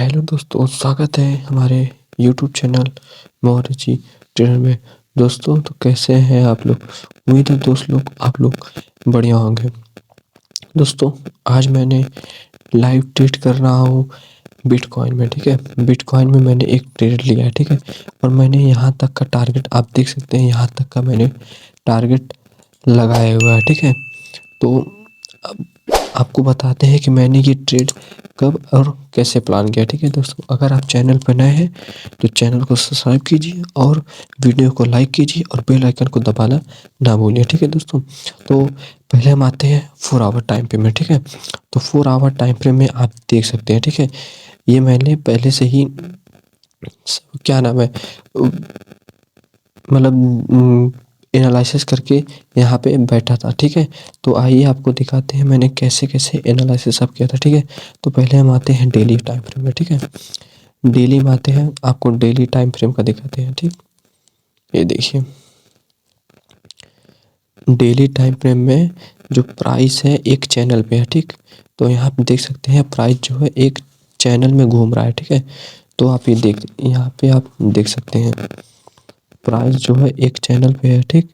Hello दोस्तों, स्वागत है हमारे YouTube channel Maurya ji trainer में। दोस्तों तो कैसे हैं आप लोग? उम्मीद है आप लोग बढ़िया होंगे। दोस्तों आज मैंने लाइव ट्रेड कर रहा हूँ बिटकॉइन में, ठीक है। बिटकॉइन में मैंने एक ट्रेड लिया है, ठीक है। और मैंने यहाँ तक का टारगेट, आप देख सकते हैं, यहाँ तक का मैंने टारगेट लगाया हुआ है, ठीक है। तो अब आपको बताते हैं कि मैंने ये ट्रेड कब और कैसे प्लान किया, ठीक है। दोस्तों अगर आप चैनल पर नए हैं तो चैनल को सब्सक्राइब कीजिए और वीडियो को लाइक कीजिए और बेल आइकन को दबाना ना भूलिए, ठीक है। दोस्तों तो पहले हम आते हैं 4 आवर टाइम फ्रेम में, ठीक है। तो 4 आवर टाइम फ्रेम में आप देख सकते हैं, ठीक है। ये मैंने पहले से ही क्या नाम है मतलब एनालिसिस करके यहाँ पे बैठा था, ठीक है। तो आइए आपको दिखाते हैं मैंने कैसे कैसे एनालिसिस सब किया था, ठीक है। तो पहले हम आते हैं डेली टाइम फ्रेम में, ठीक है। डेली में आते हैं, आपको डेली टाइम फ्रेम का दिखाते हैं, ठीक। ये देखिए डेली टाइम फ्रेम में जो प्राइस है एक चैनल पे है, ठीक। तो यहाँ पे देख सकते हैं प्राइस जो है एक चैनल में घूम रहा है, ठीक है। तो आप ये यहाँ पे आप देख सकते हैं प्राइस जो है एक चैनल पे है, ठीक।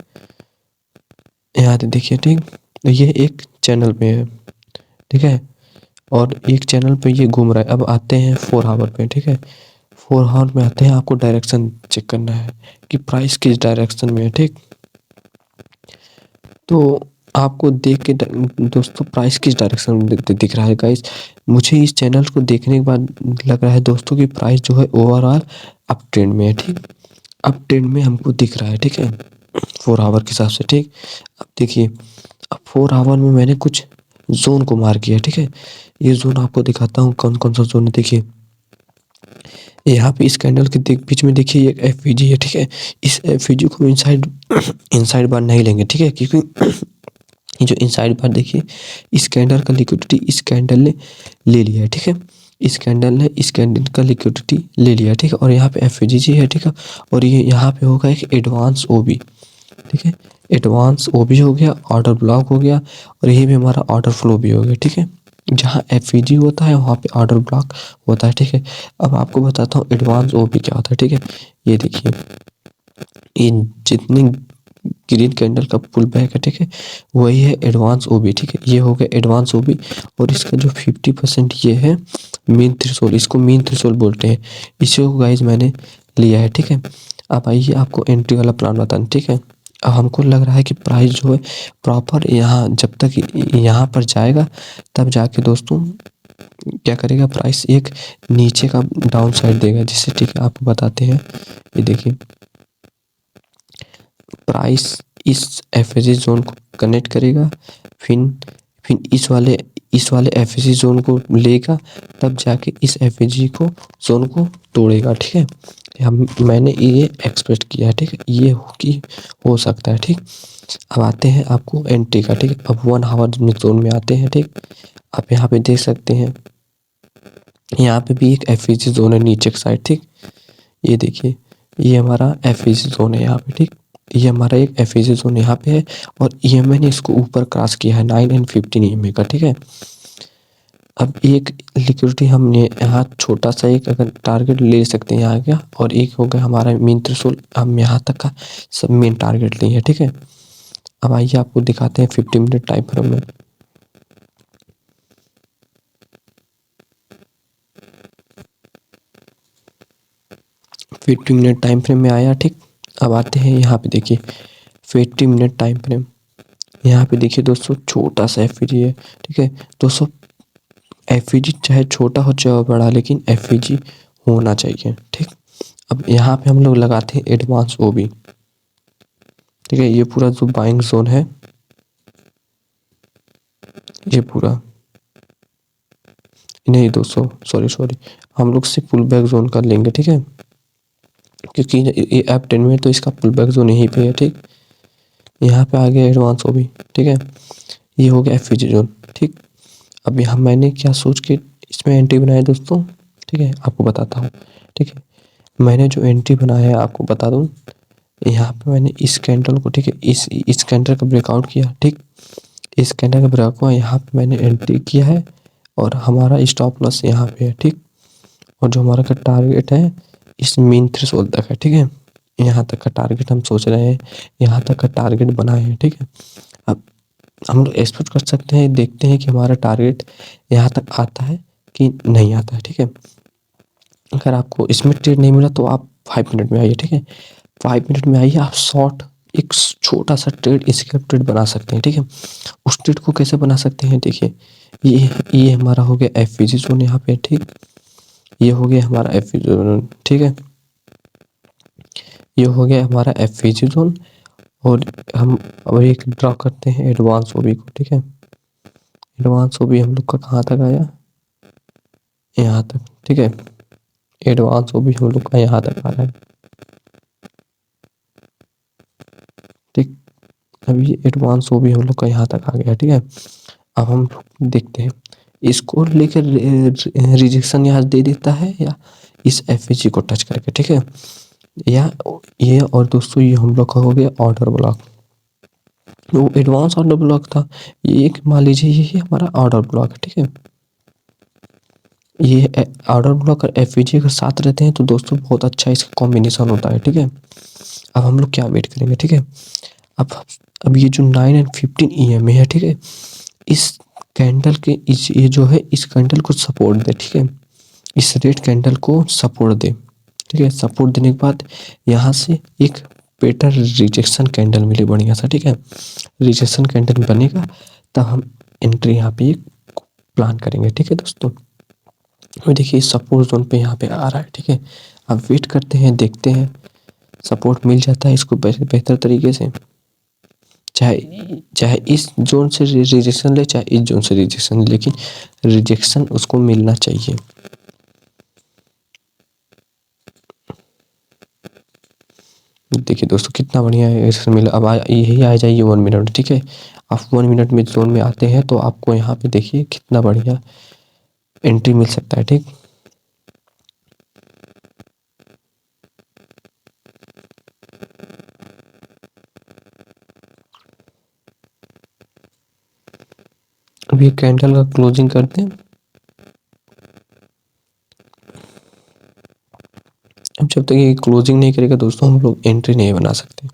यहाँ पे देखिए, ठीक। तो ये एक चैनल पे है, ठीक है। और एक चैनल पे ये घूम रहा है। अब आते हैं 4 आवर पे, ठीक है। 4 आवर में आते हैं, आपको डायरेक्शन चेक करना है कि प्राइस किस डायरेक्शन में है, ठीक। तो आपको देख के दोस्तों प्राइस किस डायरेक्शन में दिख रहा है गाइस। मुझे इस चैनल को देखने के बाद लग रहा है दोस्तों कि प्राइस जो है ओवरऑल अप ट्रेंड में है, ठीक। अप ट्रेंड में हमको दिख रहा है, ठीक है, 4 आवर के हिसाब से, ठीक। अब देखिए, अब 4 आवर में मैंने कुछ जोन को मार किया, ठीक है। ये जोन आपको दिखाता हूँ कौन कौन सा जोन है। देखिए यहाँ पे इस कैंडल के बीच में देखिए एक एफवीजी है, ठीक है। इस एफवीजी को इनसाइड बार नहीं लेंगे, ठीक है, क्योंकि ये जो इनसाइड बार देखिए इस कैंडल का लिक्विडिटी इस कैंडल ने ले लिया है, ठीक है। इस कैंडल ने इस कैंडल का लिक्विडिटी ले लिया, ठीक है। और यहाँ पे एफवीजी है, ठीक है। और ये यहाँ पे होगा एक एडवांस ओबी, ठीक है। एडवांस ओबी हो गया, ऑर्डर ब्लॉक हो गया, और ये भी हमारा ऑर्डर फ्लो भी हो गया, ठीक है। जहाँ एफवीजी होता है वहाँ पे ऑर्डर ब्लॉक होता है, ठीक है। अब आपको बताता हूँ एडवांस ओबी क्या होता है, ठीक है। ये देखिए ये जितनी ग्रीन कैंडल का पुल बैक है, ठीक है, वही है एडवांस ओबी, ठीक है। ये हो गया एडवांस ओबी। और इसका जो 50% ये है मीन थ्रेशोल्ड, इसको मीन थ्रेशोल्ड बोलते हैं। इसे गाइस मैंने लिया है, ठीक है। अब आइए आपको एंट्री वाला प्लान बताना, ठीक है। अब हमको लग रहा है कि प्राइस जो है प्रॉपर यहाँ जब तक यहाँ पर जाएगा तब जाके दोस्तों क्या करेगा, प्राइस एक नीचे का डाउन साइड देगा, जिससे, ठीक है, आपको बताते हैं। ये देखिए प्राइस इस एफएसी जोन को कनेक्ट करेगा, फिर इस वाले एफएसी जोन को लेगा, तब जाके इस एफएसी को जोन को तोड़ेगा, ठीक है। मैंने ये एक्सपेक्ट किया है, ठीक है, ये हो सकता है, ठीक। अब आते हैं आपको एंट्री का, ठीक है। अब 1 आवर जोन में आते हैं, ठीक। आप यहाँ पे देख सकते हैं यहाँ पे भी एक एफएसी जोन है नीचे की साइड, ठीक। ये देखिए ये हमारा एफएसी जोन है यहाँ पे, ठीक। ये हमारा एक एफएसी जोन यहाँ पे है, और ये मैंने इसको ऊपर क्रॉस किया है 9 एंड 15 EMA का, ठीक है। अब एक लिक्विडिटी हमने यहाँ छोटा सा एक अगर टारगेट ले सकते हैं यहाँ का, और एक हो गया हमारा मेन थ्रेशोल्ड, हम यहाँ तक का सब मेन टारगेट लिए हैं, ठीक है। अब आइए आपको दिखाते हैं 50 मिनट टाइम फ्रेम में। फिफ्टी मिनट टाइम फ्रेम में आया, ठीक। अब आते हैं यहाँ पे देखिए 50 मिनट टाइम फ्रेम। यहाँ पे देखिए दोस्तों छोटा सा एफवीजी है, ठीक है। दोस्तों एफवीजी चाहे छोटा हो चाहे बड़ा, लेकिन एफवीजी होना चाहिए, ठीक। अब यहाँ पे हम लोग लगाते हैं एडवांस ओबी, ठीक है। ये पूरा जो बाइंग जोन है ये पूरा नहीं दोस्तों, सॉरी हम लोग से पुल बैक जोन कर लेंगे, ठीक है, क्योंकि ये ऐप 10 में तो इसका पुल बैक जोन यहीं पे है, ठीक। यहाँ पे आ गया एडवांस ओबी, ठीक है। ये हो गया एफवीजी जोन, ठीक। अब यहाँ मैंने क्या सोच के इसमें एंट्री बनाया दोस्तों, ठीक है, आपको बताता हूँ, ठीक है। मैंने जो एंट्री बनाया है आपको बता दूँ, यहाँ पे मैंने इस कैंडल को, ठीक है, इस कैंडल का ब्रेकआउट किया, ठीक। इस कैंडल का ब्रेकआउट हुआ, यहाँ पे मैंने एंट्री किया है, और हमारा स्टॉप लॉस यहाँ पे है, ठीक। और जो हमारा का टारगेट है इस मेन थ्रेशोल्ड तक है, ठीक है। यहाँ तक का टारगेट हम सोच रहे हैं, यहाँ तक का टारगेट बनाए हैं, ठीक है। अब हम लोग एक्सपेक्ट कर सकते हैं, देखते हैं कि हमारा टारगेट यहाँ तक आता है कि नहीं आता है, ठीक है। अगर आपको इसमें ट्रेड नहीं मिला तो आप 5 मिनट में आइए, ठीक है। 5 मिनट में आइए, आप शॉर्ट एक छोटा सा ट्रेड, स्कैल्प ट्रेड बना सकते हैं, ठीक है। उस ट्रेड को कैसे बना सकते हैं, देखिए ये हमारा हो गया एफवीजी जोन यहाँ पे, ठीक। ये हो गया हमारा एफवीजी जोन, ठीक है। ये हो गया हमारा एफवीजी जोन और हम अब एक ड्रॉ करते हैं एडवांस ओबी को, ठीक है। एडवांस ओबी हम लोग का कहाँ तक आया, यहाँ तक, ठीक है। एडवांस ओबी हम लोग का यहाँ तक आ रहा है, ठीक। अब ये एडवांस ओबी हम लोग का यहाँ तक आ गया, ठीक है। अब हम देखते हैं इसको लेकर रिजेक्शन यहाँ दे देता है या इस एफवीजी को टच करके, ठीक है। या ये, और दोस्तों ये हम लोग का हो गया ऑर्डर ब्लॉक। वो एडवांस ऑर्डर ब्लॉक था, ये एक मान लीजिए ये हमारा ऑर्डर ब्लॉक है, ठीक है। ये ऑर्डर ब्लॉक और एफवीजी अगर साथ रहते हैं तो दोस्तों बहुत अच्छा इसका कॉम्बिनेशन होता है, ठीक है। अब हम लोग क्या वेट करेंगे, ठीक है। अब अब ये जो 9 एंड 15 EMA है, ठीक है। इस कैंडल के इस ये जो है इस कैंडल को सपोर्ट दे, ठीक है। इस रेड कैंडल को सपोर्ट दे, ठीक है। सपोर्ट देने के बाद यहाँ से एक बेटर रिजेक्शन कैंडल मिले बढ़िया सा, ठीक है। रिजेक्शन कैंडल बनेगा तब हम एंट्री यहाँ पे एक प्लान करेंगे, ठीक है दोस्तों। और देखिए सपोर्ट जोन पे यहाँ पे आ रहा है, ठीक है। अब वेट करते हैं, देखते हैं सपोर्ट मिल जाता है इसको बेहतर तरीके से, चाहे चाहे इस जोन से रिजेक्शन ले, चाहे इस जोन से रिजेक्शन ले, लेकिन रिजेक्शन उसको मिलना चाहिए। देखिए दोस्तों कितना बढ़िया है मिला। अब यही आ जाइए 1 मिनट, ठीक है। आप 1 मिनट में जोन में आते हैं तो आपको यहाँ पे देखिए कितना बढ़िया एंट्री मिल सकता है, ठीक। अब ये कैंडल का क्लोजिंग करते हैं। अब जब तक ये क्लोजिंग नहीं करेगा दोस्तों हम लोग एंट्री नहीं बना सकते।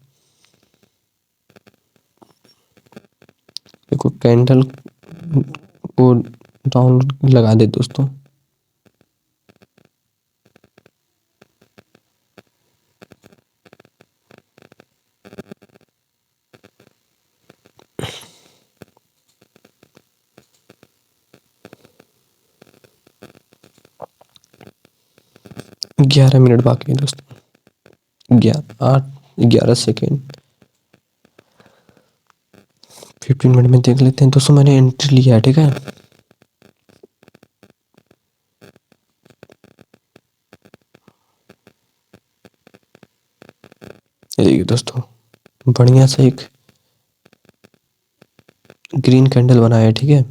देखो कैंडल को डाउन लगा दे दोस्तों, ग्यारह मिनट बाकी है दोस्तों, 11 15 मिनट में देख लेते हैं दोस्तों। मैंने एंट्री लिया है, ठीक है। देखिए दोस्तों बढ़िया से एक ग्रीन कैंडल बनाया है, ठीक है।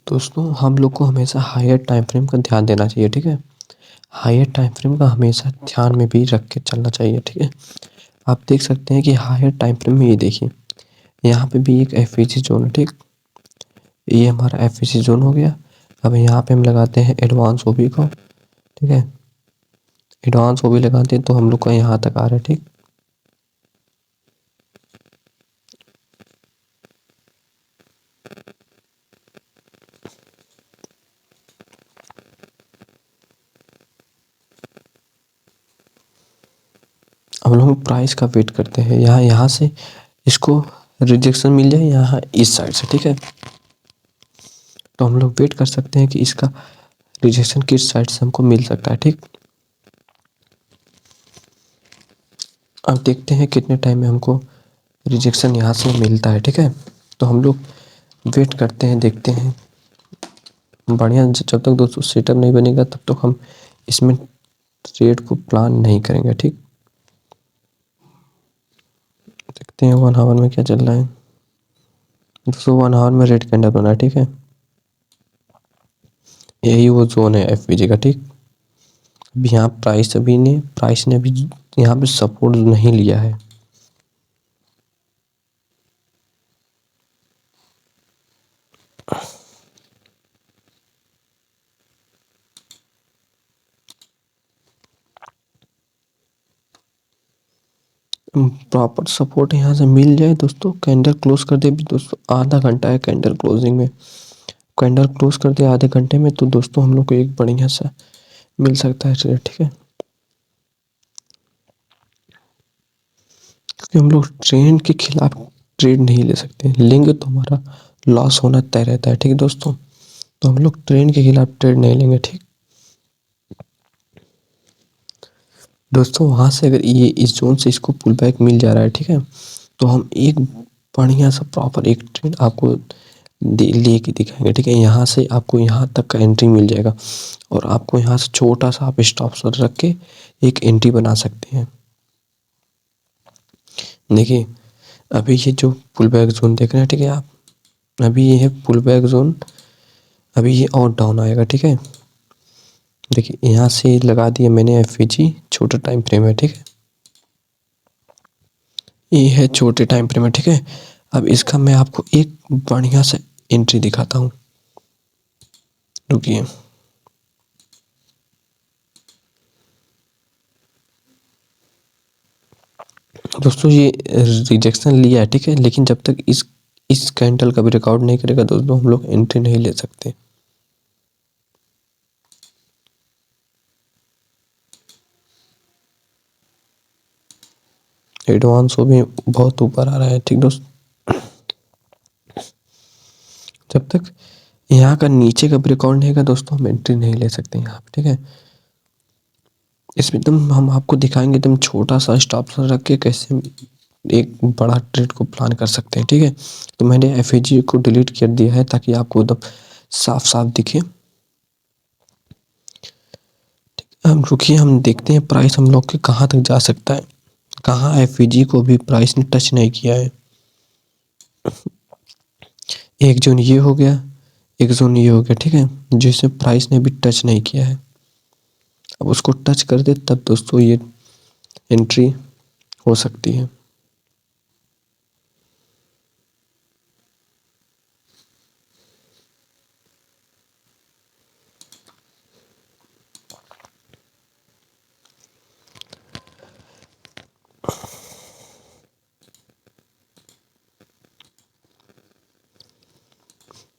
दोस्तों हम लोग को हमेशा हायर टाइम फ्रेम का ध्यान देना चाहिए, ठीक है। हायर टाइम फ्रेम का हमेशा ध्यान में भी रख के चलना चाहिए, ठीक है। आप देख सकते हैं कि हायर टाइम फ्रेम में ये देखिए यहाँ पे भी एक एफवीजी जोन है, ठीक। ये हमारा एफवीजी जोन हो गया। अब यहाँ पे हम लगाते हैं एडवांस ओबी को, ठीक है। एडवांस ओबी लगाते हैं तो हम लोग का यहाँ तक आ रहा है, ठीक। हम लोग प्राइस का वेट करते हैं, यहाँ से इसको रिजेक्शन मिल जाए यहाँ इस साइड से, ठीक है। तो हम लोग वेट कर सकते हैं कि इसका रिजेक्शन किस साइड से हमको मिल सकता है, ठीक। अब देखते हैं कितने टाइम में हमको रिजेक्शन यहाँ से मिलता है, ठीक है। तो हम लोग वेट करते हैं, देखते हैं बढ़िया। जब तक दोस्तों सेटअप नहीं बनेगा तब तक हम इसमें ट्रेड को प्लान नहीं करेंगे, ठीक। देखते हैं 1 आवर में क्या चल रहा है दोस्तों। 1 आवर में रेड कैंडल बना है, ठीक है। यही वो जोन है एफवीजी का, ठीक। अब यहाँ प्राइस ने अभी यहाँ पे सपोर्ट नहीं लिया है। प्रॉपर सपोर्ट यहाँ से मिल जाए दोस्तों, कैंडल क्लोज कर दे भी दोस्तों, आधा घंटा है कैंडल क्लोजिंग में, कैंडल क्लोज कर दे आधे घंटे में, तो दोस्तों हम लोग को एक बढ़िया सा मिल सकता है ट्रेड, ठीक है। क्योंकि हम लोग ट्रेंड के खिलाफ ट्रेड नहीं ले सकते, लेंगे तो हमारा लॉस होना तय रहता है, ठीक है दोस्तों। तो हम लोग ट्रेंड के खिलाफ ट्रेड नहीं लेंगे, ठीक। दोस्तों वहाँ से अगर ये इस जोन से इसको पुल बैक मिल जा रहा है, ठीक है, तो हम एक बढ़िया सा प्रॉपर एक ट्रेड आपको लेके दिखाएंगे, ठीक है। यहाँ से आपको यहाँ तक का एंट्री मिल जाएगा और आपको यहाँ से छोटा सा आप स्टॉप लॉस रख के एक एंट्री बना सकते हैं। देखिए अभी ये जो पुल बैक जोन देख रहे हैं, ठीक है आप, अभी ये है पुल बैक जोन, अभी ये और डाउन आएगा, ठीक है। देखिए यहाँ से लगा दिया मैंने एफवीजी, छोटा टाइम फ्रेम है, ठीक है। ये है छोटे टाइम फ्रेम में, ठीक है। अब इसका मैं आपको एक बढ़िया सा एंट्री दिखाता हूँ, रुकिए। दोस्तों ये रिजेक्शन लिया है, ठीक है, लेकिन जब तक इस कैंडल का भी रिकॉर्ड नहीं करेगा दोस्तों, हम लोग एंट्री नहीं ले सकते। एडवांस वो भी बहुत ऊपर आ रहा है, ठीक दोस्त। जब तक यहाँ का नीचे का रिकॉर्ड नहीं होगा दोस्तों, हम एंट्री नहीं ले सकते यहाँ पे, ठीक है। इसमें एकदम हम आपको दिखाएंगे एकदम छोटा सा स्टॉप रख के कैसे एक बड़ा ट्रेड को प्लान कर सकते हैं, ठीक है। तो मैंने एफएजी को डिलीट कर दिया है ताकि आपको एकदम साफ साफ दिखे। हम रुकिए, हम देखते हैं प्राइस हम लोग के कहाँ तक जा सकता है, कहाँ एफईजी को भी प्राइस ने टच नहीं किया है। एक जोन ये हो गया, एक जोन ये हो गया, ठीक है, जिसे प्राइस ने भी टच नहीं किया है। अब उसको टच कर दे तब दोस्तों ये एंट्री हो सकती है।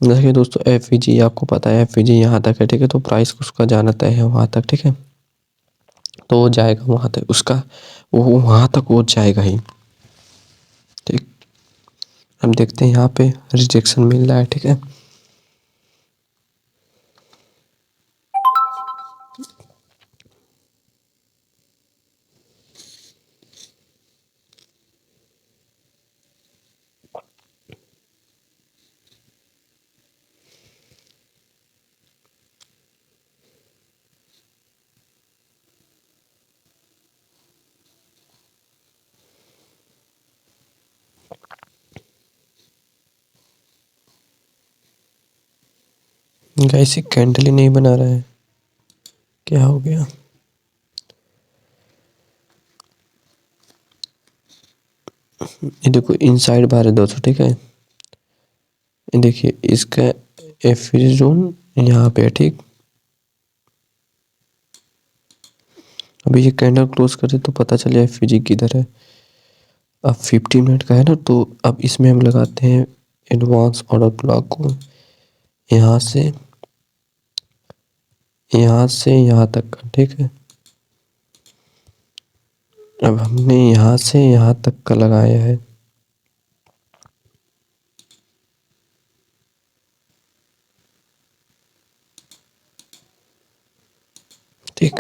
देखिए दोस्तों एफईजी आपको पता है एफईजी यहाँ तक है, ठीक है, तो प्राइस उसका जाना तय है वहाँ तक, ठीक है। तो वो जाएगा वहाँ तक, उसका वो वहाँ तक वो जाएगा ही, ठीक। हम देखते हैं यहाँ पे रिजेक्शन मिल रहा है, ठीक है। गाइस कैंडल ही नहीं बना रहा है, क्या हो गया। ये देखो इनसाइड बार है दोस्तों, ठीक है। ये देखिए इसका एफईजी जोन यहाँ पे है, ठीक। अभी ये कैंडल क्लोज करे तो पता चले एफईजी किधर है। अब 15 मिनट का है ना, तो अब इसमें हम लगाते हैं एडवांस ऑर्डर ब्लॉक को, यहाँ से यहाँ तक का, ठीक है। अब हमने यहाँ से यहाँ तक का लगाया है, ठीक।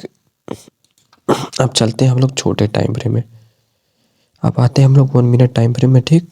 अब चलते हैं हम लोग छोटे टाइम फ्रेम में, अब आते हैं हम लोग 1 मिनट टाइम फ्रेम में, ठीक।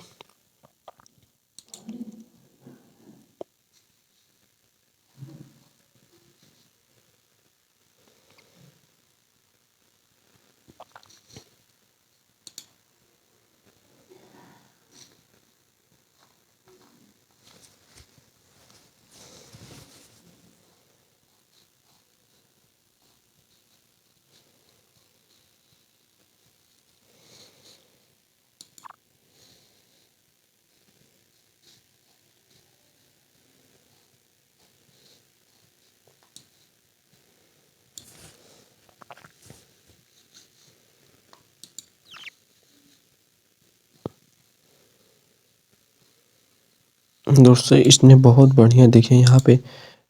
दोस्तों इसने बहुत बढ़िया देखिए यहाँ पे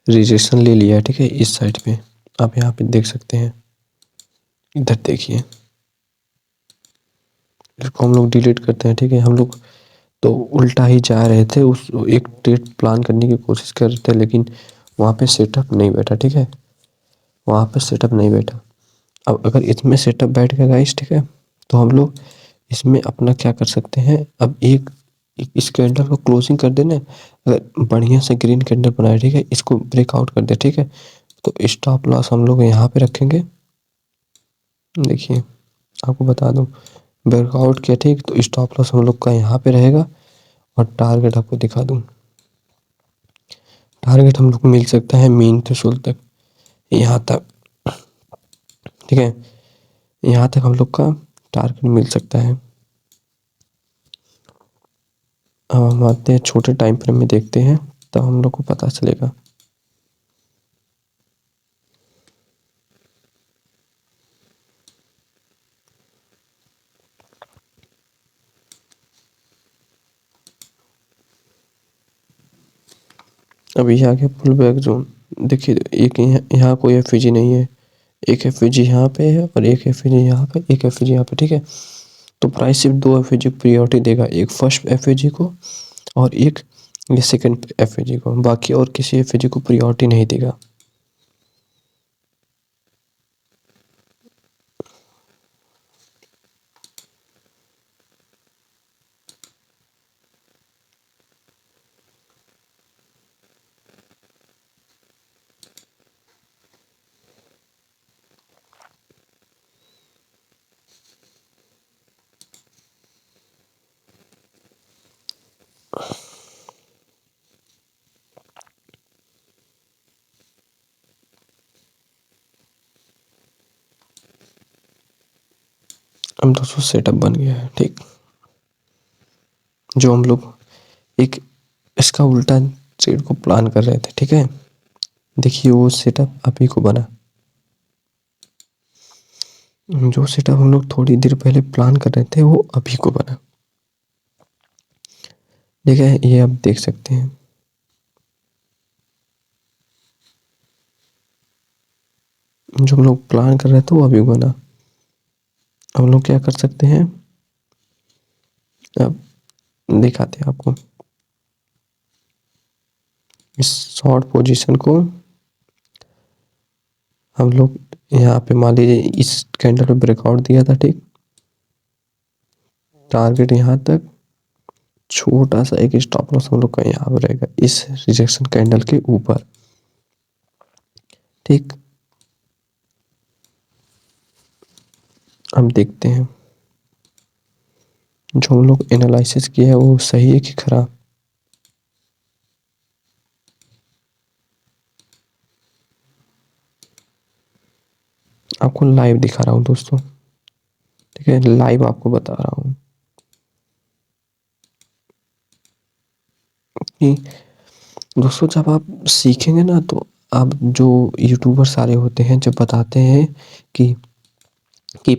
रजिस्ट्रेशन ले लिया है, ठीक है। इस साइड पे आप यहाँ पे देख सकते हैं, इधर देखिए, इसको हम लोग डिलीट करते हैं, ठीक है। हम लोग तो उल्टा ही जा रहे थे, उस एक ट्रेड प्लान करने की कोशिश कर रहे थे, लेकिन वहाँ पे सेटअप नहीं बैठा, ठीक है। वहाँ पे सेटअप नहीं बैठा। अब अगर इसमें सेटअप बैठ गया गाइस, ठीक है, तो हम लोग इसमें अपना क्या कर सकते हैं, अब इस कैंडल को क्लोजिंग कर देना। अगर बढ़िया से ग्रीन कैंडल बनाए, ठीक है, इसको ब्रेकआउट कर दे, ठीक है, तो स्टॉप लॉस हम लोग यहाँ पे रखेंगे। देखिए आपको बता दूं, ब्रेकआउट किया, ठीक, तो स्टॉप लॉस हम लोग का यहाँ पे रहेगा। और टारगेट आपको दिखा दूं, टारगेट हम लोग को मिल सकता है मीन थ्रेशोल्ड तक, यहाँ तक, ठीक है। यहाँ तक हम लोग का टारगेट मिल सकता है। अब हम आते हैं छोटे टाइम फ्रेम में, देखते हैं, तब हम लोग को पता चलेगा। अभी यहाँ के पुल बैक जोन देखिए, एक यहाँ कोई एफवीजी नहीं है, एक एफवीजी यहाँ पे है और एक एफवीजी यहाँ पे, एक एफवीजी यहाँ पे, ठीक है। तो प्राइस सिर्फ दो एफवीजी प्रायोरिटी देगा, एक फर्स्ट एफवीजी को और एक ये सेकंड एफवीजी को, बाकी और किसी एफवीजी को प्रायोरिटी नहीं देगा। अब दोस्तों सेटअप बन गया है, ठीक, जो हम लोग एक इसका उल्टा ट्रेड को प्लान कर रहे थे, ठीक है। देखिए वो सेटअप अभी को बना, जो सेटअप हम लोग थोड़ी देर पहले प्लान कर रहे थे वो अभी को बना, ठीक है। ये आप देख सकते हैं, जो हम लोग प्लान कर रहे थे वो अभी बना। हम लोग क्या कर सकते हैं, अब दिखाते हैं आपको। इस शॉर्ट पोजीशन को हम लोग यहाँ पे मान लीजिए इस कैंडल पे ब्रेकआउट दिया था, ठीक, टारगेट यहाँ तक, छोटा सा एक स्टॉप लॉस हम लोग का यहाँ पर रहेगा इस रिजेक्शन कैंडल के ऊपर, ठीक। अब देखते हैं जो हम लोग एनालिसिस किया है वो सही है कि खराब। आपको लाइव दिखा रहा हूँ दोस्तों, ठीक है, लाइव आपको बता रहा हूँ कि दोस्तों जब आप सीखेंगे ना, तो आप जो यूट्यूबर सारे होते हैं जब बताते हैं कि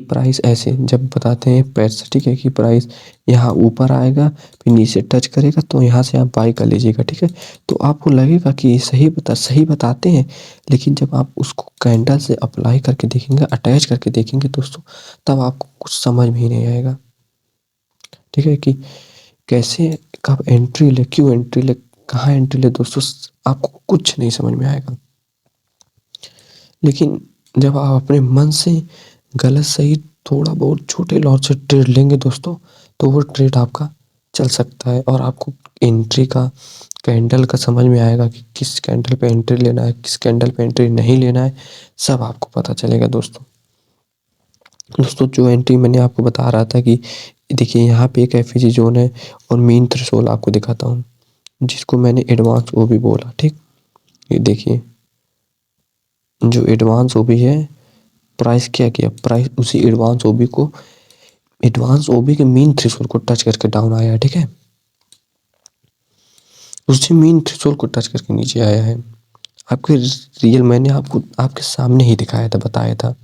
प्राइस ऐसे जब बताते हैं पैसे, ठीक है, कि प्राइस यहाँ ऊपर आएगा फिर नीचे टच करेगा तो यहाँ से आप बाई कर लीजिएगा, ठीक है। तो आपको लगेगा कि सही बताते हैं, लेकिन जब आप उसको कैंडल से अप्लाई करके देखेंगे, अटैच करके देखेंगे दोस्तों, तब आपको कुछ समझ में ही नहीं आएगा, ठीक है, कि कैसे कब एंट्री ले, क्यों एंट्री ले, कहाँ एंट्री ले दोस्तों, आपको कुछ नहीं समझ में आएगा। लेकिन जब आप अपने मन से गलत सही थोड़ा बहुत छोटे लॉट से ट्रेड लेंगे दोस्तों, तो वो ट्रेड आपका चल सकता है और आपको एंट्री का कैंडल का समझ में आएगा कि किस कैंडल पे एंट्री लेना है, किस कैंडल पे एंट्री नहीं लेना है, सब आपको पता चलेगा दोस्तों। दोस्तों जो एंट्री मैंने आपको बता रहा था कि देखिए यहाँ पे एक एफईजी जोन है और मीन थ्रेशोल्ड आपको दिखाता हूँ, जिसको मैंने एडवांस ओ भी बोला, ठीक। ये देखिए जो एडवांस ओ भी है, प्राइस क्या किया, प्राइस उसी एडवांस ओबी के मीन थ्रेशोल्ड को टच करके डाउन आया है, ठीक है। उसी मीन थ्रेशोल्ड को टच करके नीचे आया है। आपके रियल मैंने आपको आपके सामने ही दिखाया था, बताया था।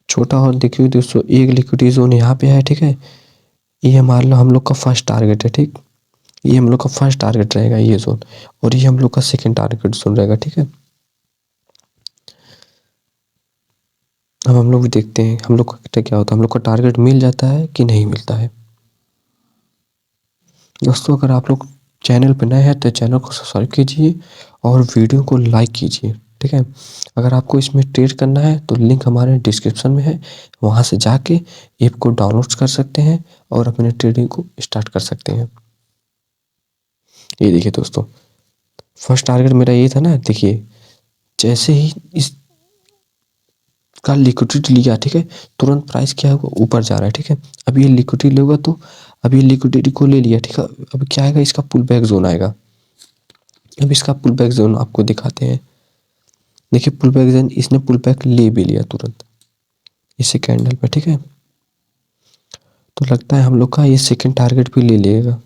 छोटा और देखिए दोस्तों, एक लिक्विडिटी जोन यहाँ पे है, ठीक है। ये मान लो हम लोग का फर्स्ट टारगेट है, ठीक। ये हम लोग का फर्स्ट टारगेट रहेगा ये जोन, और ये हम लोग का सेकंड टारगेट जोन रहेगा, ठीक है। अब हम लोग भी देखते हैं हम लोग का क्या होता है, हम लोग का टारगेट मिल जाता है कि नहीं मिलता है। दोस्तों अगर आप लोग चैनल पर नए हैं तो चैनल को सब्सक्राइब कीजिए और वीडियो को लाइक कीजिए, ठीक है। अगर आपको इसमें ट्रेड करना है तो लिंक हमारे डिस्क्रिप्शन में है, वहाँ से जाके ऐप को डाउनलोड कर सकते हैं और अपने ट्रेडिंग को स्टार्ट कर सकते हैं। ये देखिए दोस्तों, फर्स्ट टारगेट मेरा ये था ना, देखिए जैसे ही इस का लिक्विडिटी लिया, ठीक है, तुरंत प्राइस क्या होगा, ऊपर जा रहा है, ठीक है। अब ये लिक्विडिटी लेगा तो अब ये लिक्विडिटी को ले लिया, ठीक है। अब क्या आएगा, इसका पुल बैक जोन आएगा। अब इसका पुल बैक जोन आपको दिखाते हैं। देखिए पुल बैक जोन इसने पुल बैक ले भी लिया तुरंत इसी कैंडल पे, ठीक है। तो लगता है हम लोग का ये सेकंड टारगेट भी ले लेगा।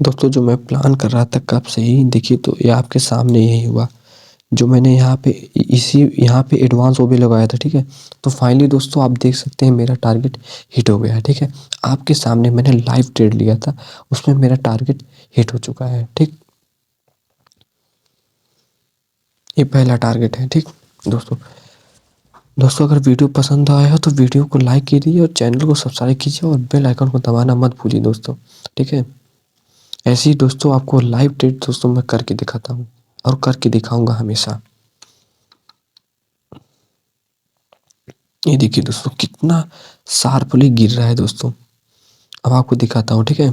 दोस्तों जो मैं प्लान कर रहा था कब से ही, देखिए तो ये आपके सामने यही हुआ। जो मैंने यहाँ पे यहाँ पे एडवांस वो भी लगाया था, ठीक है। तो फाइनली दोस्तों आप देख सकते हैं मेरा टारगेट हिट हो गया है, ठीक है। आपके सामने मैंने लाइव ट्रेड लिया था, उसमें मेरा टारगेट हिट हो चुका है, ठीक। ये पहला टारगेट है, ठीक। दोस्तों दोस्तों अगर वीडियो पसंद आया हो तो वीडियो को लाइक कीजिए और चैनल को सब्सक्राइब कीजिए और बेल आइकन को दबाना मत भूलिए दोस्तों, ठीक है। ऐसे ही दोस्तों आपको लाइव ट्रेड दोस्तों मैं करके दिखाता हूँ और करके दिखाऊंगा हमेशा। ये देखिए दोस्तों कितना शार्पली गिर रहा है दोस्तों। अब आपको दिखाता हूँ, ठीक है।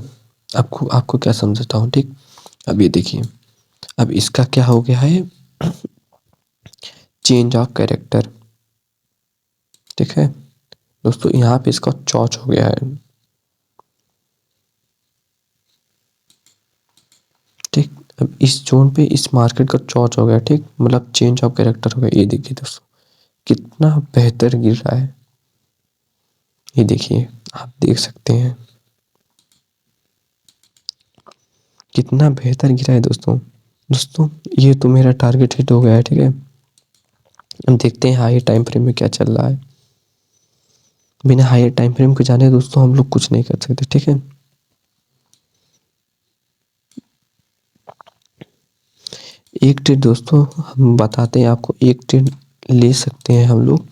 आपको आपको क्या समझता हूँ, ठीक। अब ये देखिए, अब इसका क्या हो गया है, चेंज ऑफ कैरेक्टर, ठीक है। दोस्तों यहाँ पे इसका चौच हो गया है, ठीक। अब इस जोन पे इस मार्केट का चौच हो गया, ठीक, मतलब चेंज ऑफ कैरेक्टर हो गया। ये देखिए दोस्तों कितना बेहतर गिर रहा है। ये देखिए आप देख सकते हैं कितना बेहतर गिरा है दोस्तों। दोस्तों ये तो मेरा टारगेट हिट हो गया है, ठीक है। हम देखते हैं हाई टाइम फ्रेम में क्या चल रहा है। बिना हाई टाइम फ्रेम को जाने दोस्तों हम लोग कुछ नहीं कर सकते, ठीक है। एक ट्रेड दोस्तों हम बताते हैं आपको, एक ट्रेड ले सकते हैं हम लोग,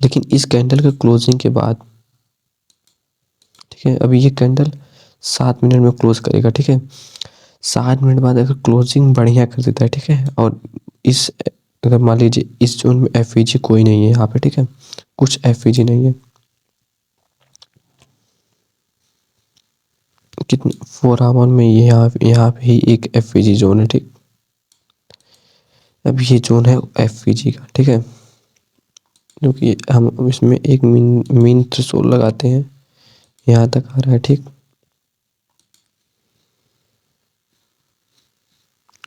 लेकिन इस कैंडल के क्लोजिंग के बाद, ठीक है। अभी ये कैंडल 7 मिनट में क्लोज करेगा, ठीक है। 7 मिनट बाद अगर क्लोजिंग बढ़िया कर देता है, ठीक है, और इस अगर मान लीजिए इस जोन में एफ कोई नहीं है यहाँ पे, ठीक है, कुछ एफ नहीं है, कितने 4 आवर में ये यहाँ पे ही एक एफ जोन है, ठीक। अब ये जोन है एफ का, ठीक है, क्योंकि हम इसमें एक मीन थ्रेशोल्ड लगाते हैं, यहाँ तक आ रहा है, ठीक।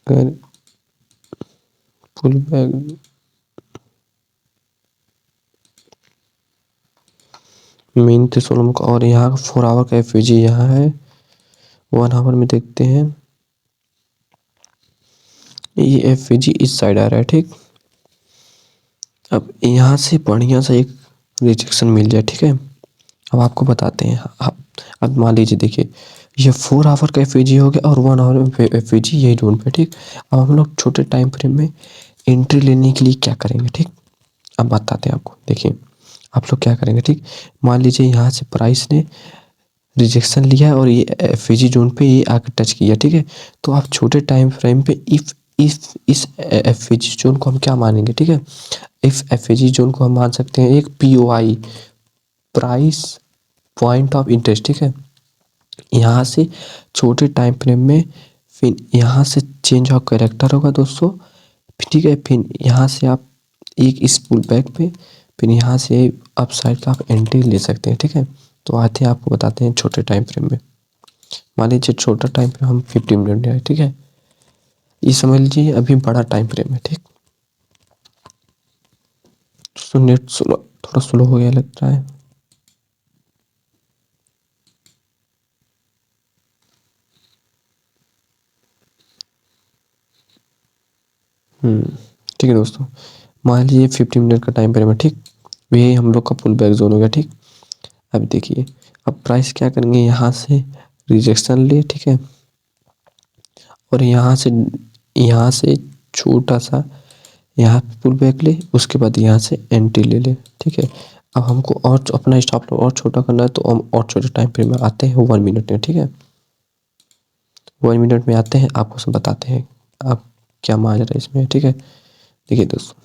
अगर फुल बैक मीन थ्रेशोल्ड का, और यहाँ 4 आवर का एफ यहाँ है। 1 आवर में देखते हैं, ये एफ इस साइड आ रहा है, ठीक। अब यहाँ से बढ़िया सा एक रिजेक्शन मिल जाए, ठीक है। अब आपको बताते हैं, अब मान लीजिए देखिए ये 4 आवर का एफ हो गया और 1 आवर में एफ यही जोन पे, ठीक। अब हम लोग छोटे टाइम फ्रेम में एंट्री लेने के लिए क्या करेंगे, ठीक। अब बताते हैं आपको, देखिए आप लोग क्या करेंगे, ठीक। मान लीजिए यहाँ से प्राइस ने रिजेक्शन लिया और ये एफ जोन पे ये आकर टच किया, ठीक है। तो आप छोटे टाइम फ्रेम पे इफ इस एफ जोन को हम क्या मानेंगे, ठीक है। इफ एफ जोन को हम मान सकते हैं एक POI, price point of interest, ठीक है। यहाँ से छोटे टाइम फ्रेम में फिर यहाँ से चेंज ऑफ कैरेक्टर होगा दोस्तों, ठीक है। फिर यहाँ से आप एक इस पुल बैक पे, फिर यहाँ से अप साइड का आप एंट्री ले सकते हैं, ठीक है। तो आते हैं आपको बताते हैं छोटे टाइम फ्रेम में। मान लीजिए छोटा टाइम फ्रेम हम 15 मिनट है, ठीक है। ये समझ लीजिए अभी बड़ा टाइम फ्रेम है, ठीक। तो नेट स्लो, थोड़ा स्लो हो गया लगता है। ठीक है दोस्तों, मान लीजिए 15 मिनट का टाइम फ्रेम है, ठीक। यही हम लोग का पुल बैक जोन हो गया, ठीक। अब देखिए, अब प्राइस क्या करेंगे, यहाँ से रिजेक्शन ले, ठीक है, और यहाँ से छोटा सा यहाँ पे पुल बैक ले, उसके बाद यहाँ से एंट्री ले ले, ठीक है। अब हमको और अपना स्टॉप लॉस और छोटा करना है, तो हम और छोटे टाइम फ्रेम में आते हैं 1 मिनट में, ठीक है। 1 मिनट में आते हैं, आपको सब बताते हैं आप क्या माजरा है इसमें, ठीक है। देखिए दोस्तों,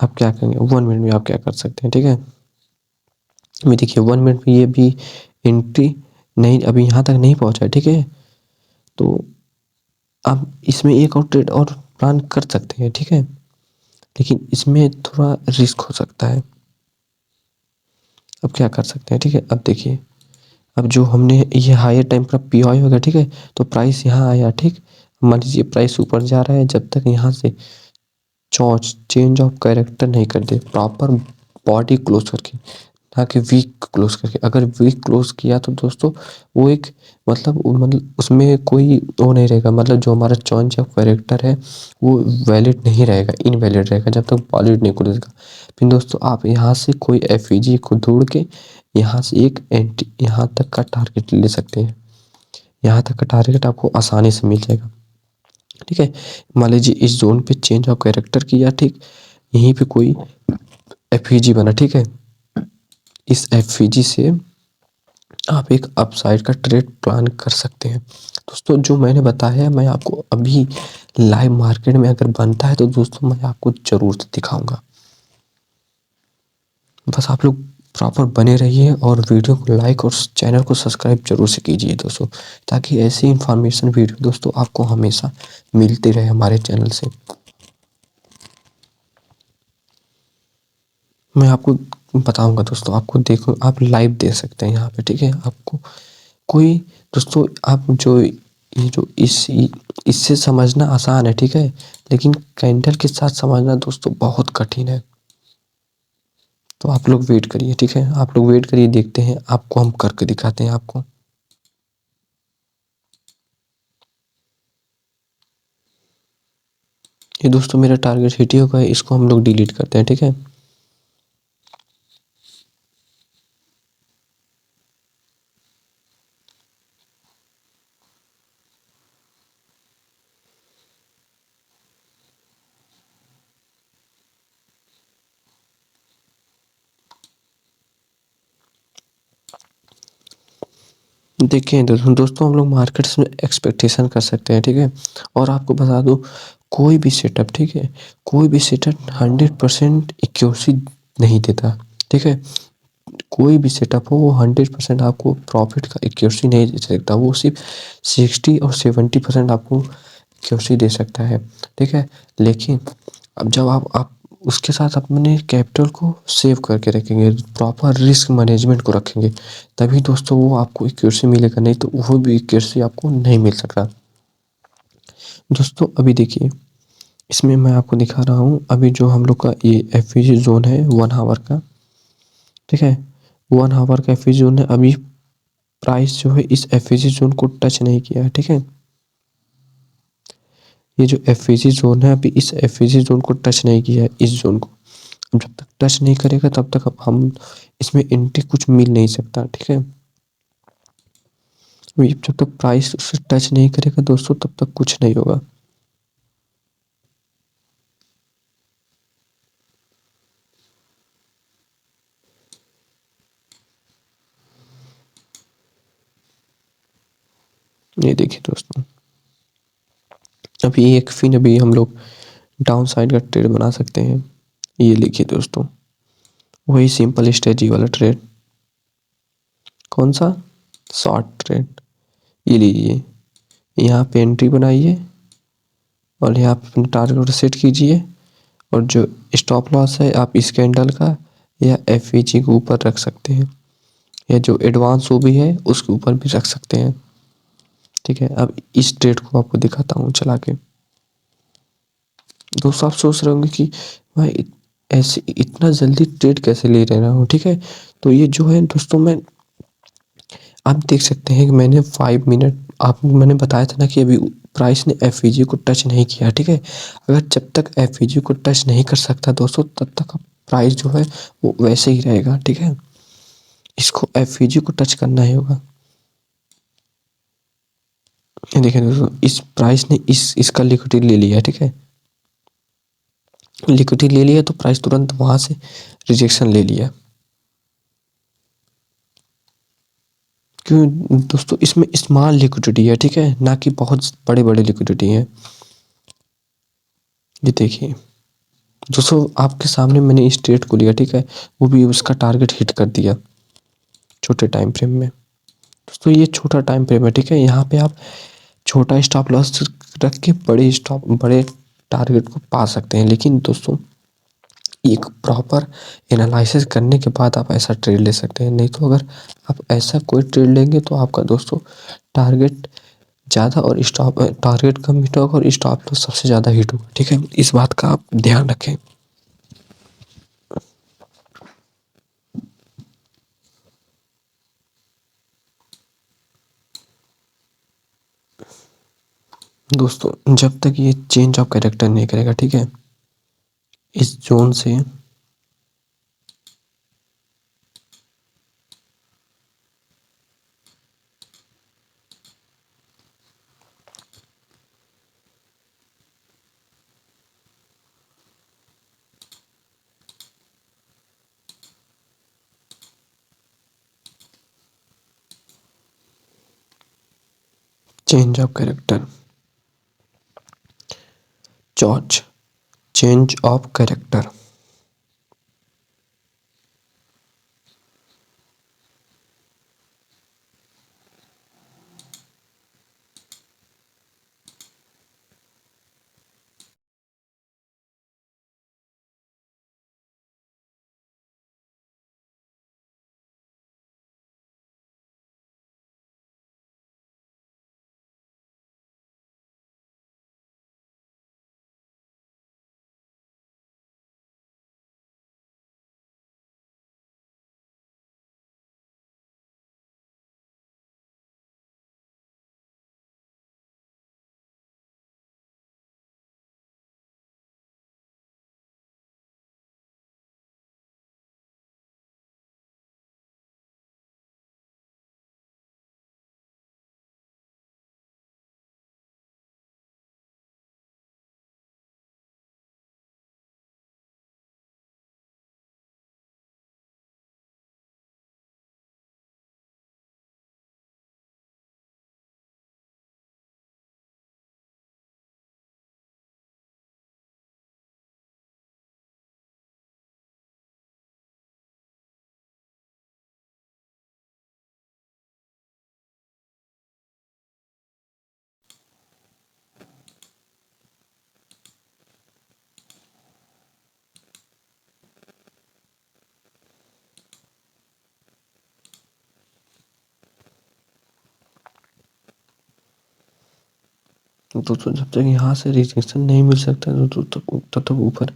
आप क्या करेंगे 1 मिनट में, आप क्या कर सकते हैं, ठीक है। अभी देखिए 1 मिनट में ये भी एंट्री नहीं, अभी यहाँ तक नहीं पहुँचा है, ठीक है। तो आप इसमें एक और ट्रेड और प्लान कर सकते हैं, ठीक है, लेकिन इसमें थोड़ा रिस्क हो सकता है। अब क्या कर सकते हैं, ठीक है। अब देखिए, अब जो हमने ये हायर टाइम पर पी आई होगा, ठीक है, तो प्राइस यहाँ आया, ठीक। मान लीजिए प्राइस ऊपर जा रहा है, जब तक यहाँ से चेंज ऑफ कैरेक्टर नहीं कर दे, प्रॉपर बॉडी क्लोज करके, ना कि वीक क्लोज करके। अगर वीक क्लोज किया तो दोस्तों वो एक मतलब उसमें कोई वो नहीं रहेगा, मतलब जो हमारा चेंज ऑफ कैरेक्टर है वो वैलिड नहीं रहेगा, इनवैलिड रहेगा जब तक वॉलेट नहीं खुलेगा। फिर दोस्तों आप यहाँ से कोई एफईजी को ढूंढ के यहाँ से एक एंटी यहाँ तक का टारगेट ले सकते हैं। यहाँ तक का टारगेट आपको आसानी से मिल जाएगा, ठीक है। मान लीजिए इस जोन पे चेंज ऑफ कैरेक्टर किया, ठीक, यहीं पे कोई एफईजी बना, ठीक है। इस एफईजी से आप एक अपसाइड का ट्रेड प्लान कर सकते हैं। दोस्तों जो मैंने बताया है, मैं आपको अभी लाइव मार्केट में अगर बनता है तो दोस्तों मैं आपको ज़रूर दिखाऊंगा। बस आप लोग प्रॉपर बने रहिए और वीडियो को लाइक और चैनल को सब्सक्राइब जरूर से कीजिए दोस्तों, ताकि ऐसी इंफॉर्मेशन वीडियो दोस्तों आपको हमेशा मिलती रहे हमारे चैनल से। मैं आपको बताऊंगा दोस्तों, आपको देखो, आप लाइव देख सकते हैं यहाँ पे, ठीक है। आपको कोई दोस्तों, आप जो ये जो इससे समझना आसान है, ठीक है, लेकिन कैंडल के साथ समझना दोस्तों बहुत कठिन है। तो आप लोग वेट करिए, ठीक है, आप लोग वेट करिए, देखते हैं आपको हम करके दिखाते हैं आपको। ये दोस्तों मेरा टारगेट हिट ही होगा, इसको हम लोग डिलीट करते हैं, ठीक है। देखिए दोस्तों हम लोग मार्केट्स में एक्सपेक्टेशन कर सकते हैं, ठीक है। और आपको बता दूं, कोई भी सेटअप, ठीक है, कोई भी सेटअप 100% एक्यूरेसी नहीं देता, ठीक है। कोई भी सेटअप हो वो 100% आपको प्रॉफिट का एक्यूरेसी नहीं दे सकता, वो सिर्फ 60 और 70% आपको एक्यूरेसी दे सकता है, ठीक है। लेकिन अब जब आप उसके साथ अपने कैपिटल को सेव करके रखेंगे, प्रॉपर रिस्क मैनेजमेंट को रखेंगे, तभी दोस्तों वो आपको एक्यूरेसी मिलेगा, नहीं तो वो भी एक्यूरेसी आपको नहीं मिल सकता। दोस्तों अभी देखिए, इसमें मैं आपको दिखा रहा हूँ, अभी जो हम लोग का ये एफईजी जोन है 1 आवर का, ठीक है, 1 आवर का एफईजी जोन है। अभी प्राइस जो है इस एफईजी जोन को टच नहीं किया है, ठीक है। ये जो एफईजी जोन है, अभी इस एफईजी जोन को टच नहीं किया है, इस जोन को। जब तक टच नहीं करेगा तब तक हम इसमें एंट्री कुछ मिल नहीं सकता, ठीक है। जब तक प्राइस उसे टच नहीं करेगा दोस्तों, तब तक कुछ नहीं होगा। ये देखिए दोस्तों, अभी एक फिन अभी हम लोग डाउन साइड का ट्रेड बना सकते हैं। ये लिखिए दोस्तों, वही सिंपल स्ट्रेटजी वाला ट्रेड। कौन सा? Short trade. ये लीजिए, यहाँ पे एंट्री बनाइए और यहाँ पे अपना टारगेट सेट कीजिए, और जो स्टॉप लॉस है आप इस कैंडल का या एफईजी के ऊपर रख सकते हैं, या जो एडवांस वो भी है उसके ऊपर भी रख सकते हैं, ठीक है। अब इस ट्रेड को आपको दिखाता हूँ चला के। दोस्तों आप सोच रहे होंगे कि भाई ऐसे इतना जल्दी ट्रेड कैसे ले रहा हूँ, ठीक है। तो ये जो है दोस्तों, आप देख सकते हैं कि मैंने 5 मिनट, आप मैंने बताया था ना कि अभी प्राइस ने एफईजी को टच नहीं किया, ठीक है। अगर जब तक एफईजी को टच नहीं कर सकता दोस्तों, तब तक प्राइस जो है वो वैसे ही रहेगा, ठीक है। इसको एफईजी को टच करना ही होगा। ये देखिए दोस्तों, इस प्राइस ने इसका लिक्विडिटी ले लिया, ठीक है। लिक्विडिटी ले लिया तो प्राइस तुरंत वहां से रिजेक्शन ले लिया। क्यों दोस्तों, इसमें स्मॉल लिक्विडिटी है, ठीक है, ना कि बहुत बड़े बड़े लिक्विडिटी है। ये देखिए दोस्तों, आपके सामने मैंने इस ट्रेड को लिया, ठीक है, वो भी उसका टारगेट हिट कर दिया छोटे टाइम फ्रेम में। दोस्तों ये छोटा टाइम फ्रेम है, ठीक है, यहाँ पे आप छोटा स्टॉप लॉस रख के बड़े टारगेट को पा सकते हैं। लेकिन दोस्तों एक प्रॉपर एनालिसिस करने के बाद आप ऐसा ट्रेड ले सकते हैं। नहीं तो अगर आप ऐसा कोई ट्रेड लेंगे तो आपका दोस्तों टारगेट ज़्यादा और स्टॉप टारगेट कम हिट होगा और स्टॉप लॉस सबसे ज़्यादा हिट होगा, ठीक है। इस बात का आप ध्यान रखें। दोस्तों जब तक ये चेंज ऑफ कैरेक्टर नहीं करेगा, ठीक है, इस जोन से चेंज ऑफ कैरेक्टर, चॉच, चेंज ऑफ कैरेक्टर। दोस्तों जब तक यहाँ से रिजेक्शन नहीं मिल सकता तो तब तक ऊपर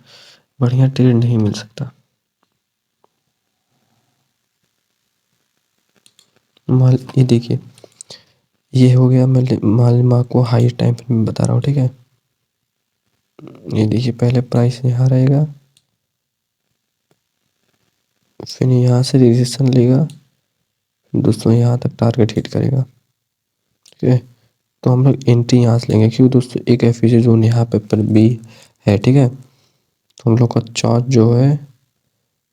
बढ़िया ट्रेड नहीं मिल सकता। माल ये देखिए, ये हो गया। मैं माल आपको हाई टाइम फ्रेम में बता रहा हूँ, ठीक है। ये देखिए पहले प्राइस यहाँ रहेगा, फिर यहाँ से रिजेक्शन लेगा दोस्तों, यहाँ तक टारगेट हिट करेगा, ठीक है। तो हम लोग एंट्री यहाँ से लेंगे, क्योंकि दोस्तों एक एफईसी जोन यहाँ पे पर भी है, ठीक है। तो हम लोग का चार्ट जो है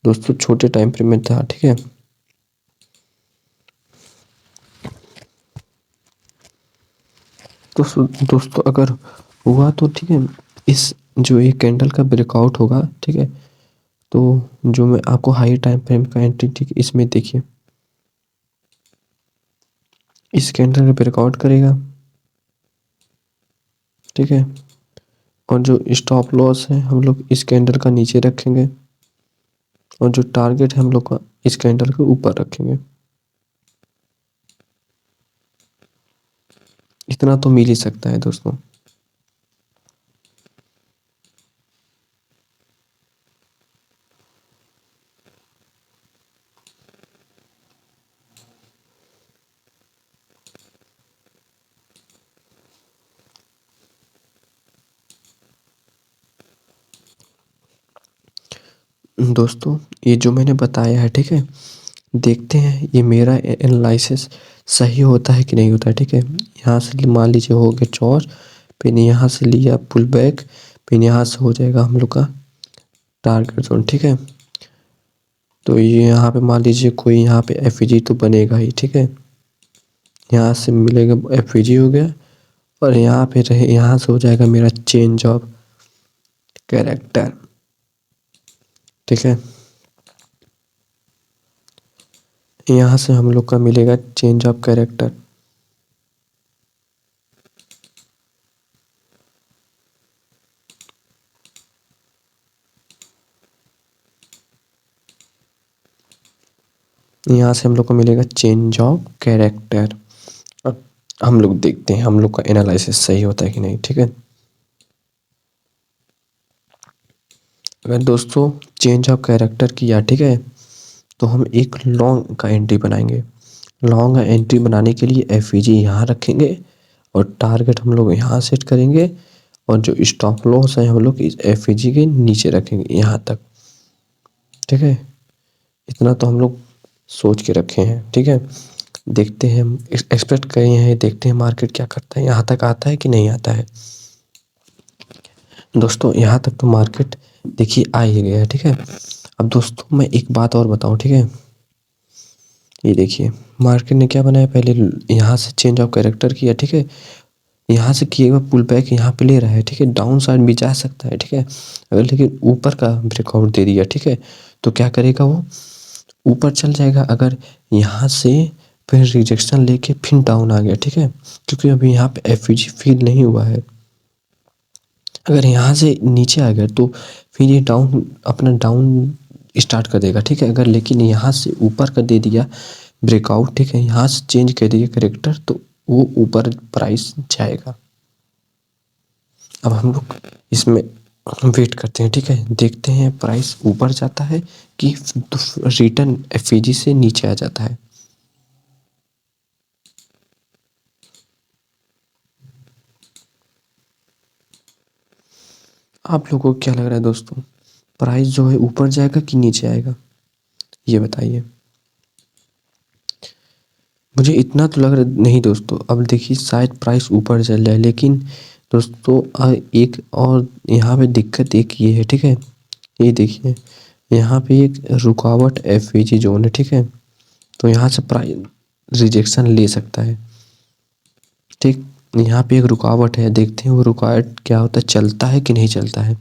दोस्तों छोटे टाइम फ्रेम में था, ठीक है। दोस्तों अगर हुआ तो ठीक है, इस जो एक कैंडल का ब्रेकआउट होगा, ठीक है, तो जो मैं आपको हाई टाइम फ्रेम का एंट्री, ठीक है, इसमें देखिए इस कैंडल का ब्रेकआउट करेगा, ठीक है। और जो स्टॉप लॉस है हम लोग इस कैंडल का नीचे रखेंगे, और जो टारगेट है हम लोग का इस कैंडल के ऊपर रखेंगे। इतना तो मिल ही सकता है दोस्तों। दोस्तों ये जो मैंने बताया है, ठीक है, देखते हैं ये मेरा एनालिसिस सही होता है कि नहीं होता है, ठीक है। यहाँ से मान लीजिए हो गया चौर, फिर यहाँ से लिया पुल बैक, फिर यहाँ से हो जाएगा हम लोग का टारगेट जोन, ठीक है। तो ये यहाँ पे मान लीजिए कोई यहाँ पे एफईजी तो बनेगा ही, ठीक है। यहाँ से मिलेगा एफईजी हो गया, और यहाँ पे रहे, यहाँ से हो जाएगा मेरा चेंज ऑफ कैरेक्टर, ठीक है। यहाँ से हम लोग का मिलेगा चेंज ऑफ कैरेक्टर। यहाँ से हम लोग को मिलेगा चेंज ऑफ कैरेक्टर। अब हम लोग देखते हैं हम लोग का एनालिसिस सही होता है कि नहीं, ठीक है। अगर दोस्तों चेंज ऑफ कैरेक्टर किया, ठीक है, तो हम एक लॉन्ग का एंट्री बनाएंगे। लॉन्ग एंट्री बनाने के लिए एफईजी यहाँ रखेंगे और टारगेट हम लोग यहाँ सेट करेंगे, और जो स्टॉप लॉस है हम लोग इस एफईजी के नीचे रखेंगे यहाँ तक, ठीक है। इतना तो हम लोग सोच के रखे हैं, ठीक है। देखते हैं, हम एक्सपेक्ट करे हैं, देखते हैं मार्केट क्या करता है, यहाँ तक आता है कि नहीं आता है। दोस्तों यहाँ तक तो मार्केट देखिए आ ही गया है, ठीक है। अब दोस्तों मैं एक बात और बताऊँ, ठीक है। ये देखिए मार्केट ने क्या बनाया, पहले यहाँ से चेंज ऑफ कैरेक्टर किया, ठीक है। यहाँ से किए हुआ पुल बैक यहाँ पे ले रहा है, ठीक है। डाउन साइड भी जा सकता है, ठीक है, अगर लेकिन ऊपर का ब्रेकआउट दे दिया, ठीक है, तो क्या करेगा वो ऊपर चल जाएगा। अगर यहाँ से फिर रिजेक्शन लेके फिर डाउन आ गया, ठीक है, क्योंकि अभी यहाँ पे एफईजी फील नहीं हुआ है। अगर यहाँ से नीचे आ गया तो फिर ये डाउन अपना डाउन स्टार्ट कर देगा, ठीक है। अगर लेकिन यहाँ से ऊपर कर दे दिया ब्रेकआउट, ठीक है, यहाँ से चेंज कर दिया करेक्टर, तो वो ऊपर प्राइस जाएगा। अब हम लोग इसमें वेट करते हैं, ठीक है, देखते हैं प्राइस ऊपर जाता है कि रिटर्न एफईजी से नीचे आ जाता है। आप लोगों को क्या लग रहा है दोस्तों, प्राइस जो है ऊपर जाएगा कि नीचे आएगा, ये बताइए। मुझे इतना तो लग रहा नहीं दोस्तों। अब देखिए शायद प्राइस ऊपर चल जाए, लेकिन दोस्तों एक और यहाँ पे दिक्कत एक ये है, ठीक है। ये देखिए यहाँ पे एक रुकावट एफईजी जोन है, ठीक है, तो यहाँ से प्राइस रिजेक्शन ले सकता है, ठीक। यहाँ पे एक रुकावट है, देखते हैं वो रुकावट क्या होता है, चलता है कि नहीं चलता है।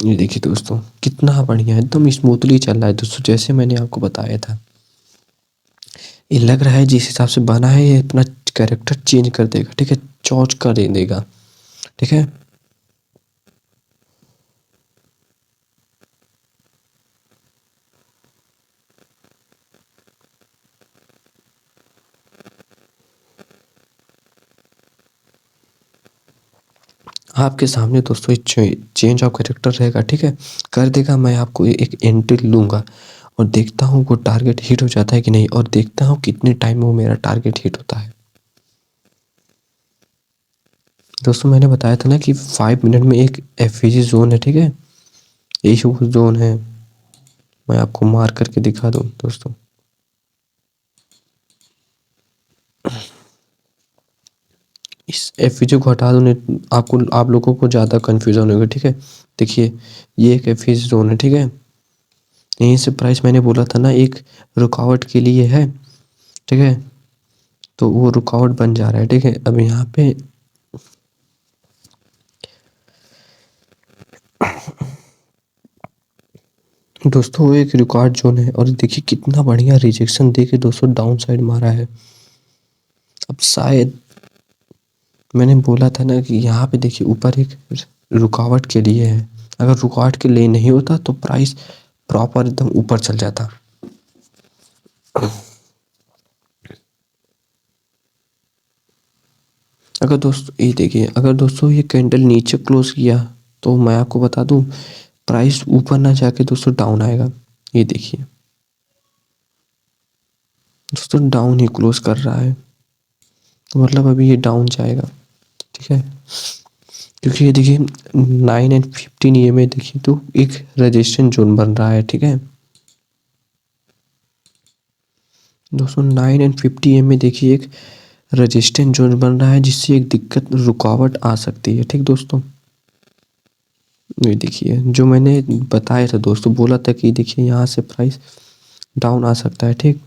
ये देखिए दोस्तों कितना बढ़िया एकदम स्मूथली चल रहा है दोस्तों, जैसे मैंने आपको बताया था। ये लग रहा है जिस हिसाब से बना है ये अपना कैरेक्टर चेंज कर देगा, ठीक है, चौच कर देगा, ठीक है। आपके सामने दोस्तों चेंज ऑफ कैरेक्टर रहेगा, ठीक है, कर देगा। मैं आपको एक एंट्री लूँगा और देखता हूँ वो टारगेट हिट हो जाता है कि नहीं, और देखता हूँ कितने टाइम में वो मेरा टारगेट हिट होता है। दोस्तों मैंने बताया था ना कि 5 मिनट में एक एफईजी जोन है, ठीक है, यही वो जोन है। मैं आपको मार करके दिखा दूँ दोस्तों, इस एफईजी को हटा दो, नहीं आपको आप लोगों को ज़्यादा कन्फ्यूज़न होगा, ठीक है। देखिए ये एक एफईजी जोन है, ठीक है, यहीं से प्राइस मैंने बोला था ना एक रुकावट के लिए है, ठीक है, तो वो रुकावट बन जा रहा है, ठीक है। अब यहाँ पे दोस्तों वो एक रिकॉर्ड जोन है, और देखिए कितना बढ़िया रिजेक्शन दे के दोस्तों डाउन साइड मारा है। अब शायद मैंने बोला था ना कि यहाँ पे देखिए ऊपर एक रुकावट के लिए है, अगर रुकावट के लिए नहीं होता तो प्राइस प्रॉपर एकदम ऊपर चल जाता। अगर दोस्तों ये देखिए, अगर दोस्तों ये कैंडल नीचे क्लोज किया तो मैं आपको बता दूं प्राइस ऊपर ना जाके दोस्तों डाउन आएगा। ये देखिए दोस्तों डाउन ही क्लोज कर रहा है, तो मतलब अभी ये डाउन जाएगा, ठीक है। क्योंकि ये देखिए 9 एंड 15 ये में देखिए तो एक रेजिस्टेंस जोन बन रहा है, ठीक है दोस्तों। 9 एंड 50 एम में देखिए एक रेजिस्टेंस जोन बन रहा है, जिससे एक दिक्कत रुकावट आ सकती है, ठीक दोस्तों। ये देखिए जो मैंने बताया था दोस्तों, बोला था कि देखिए यहाँ से प्राइस डाउन आ सकता है, ठीक।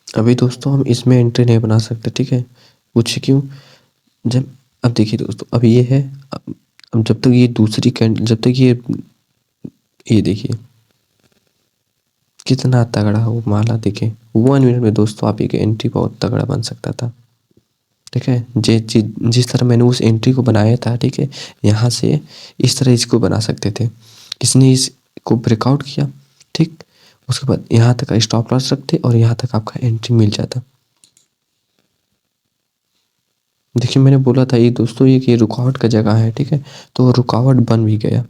अभी दोस्तों हम इसमें एंट्री नहीं बना सकते, ठीक है। पूछे क्यों? जब अब देखिए दोस्तों, अब ये है, अब जब तक ये दूसरी कैंडल, जब तक ये देखिए कितना तगड़ा वो माला, देखिए 1 मिनट में दोस्तों आप एक एंट्री बहुत तगड़ा बन सकता था, ठीक है। जिस तरह मैंने उस एंट्री को बनाया था, ठीक है, यहाँ से इस तरह इसको बना सकते थे। इसने इसको ब्रेकआउट किया, ठीक। उसके बाद यहाँ तक स्टॉप लॉस रखते और यहाँ तक आपका एंट्री मिल जाता। देखिए मैंने बोला था ये दोस्तों, ये कि रुकावट का जगह है, ठीक है, तो रुकावट बन भी गया,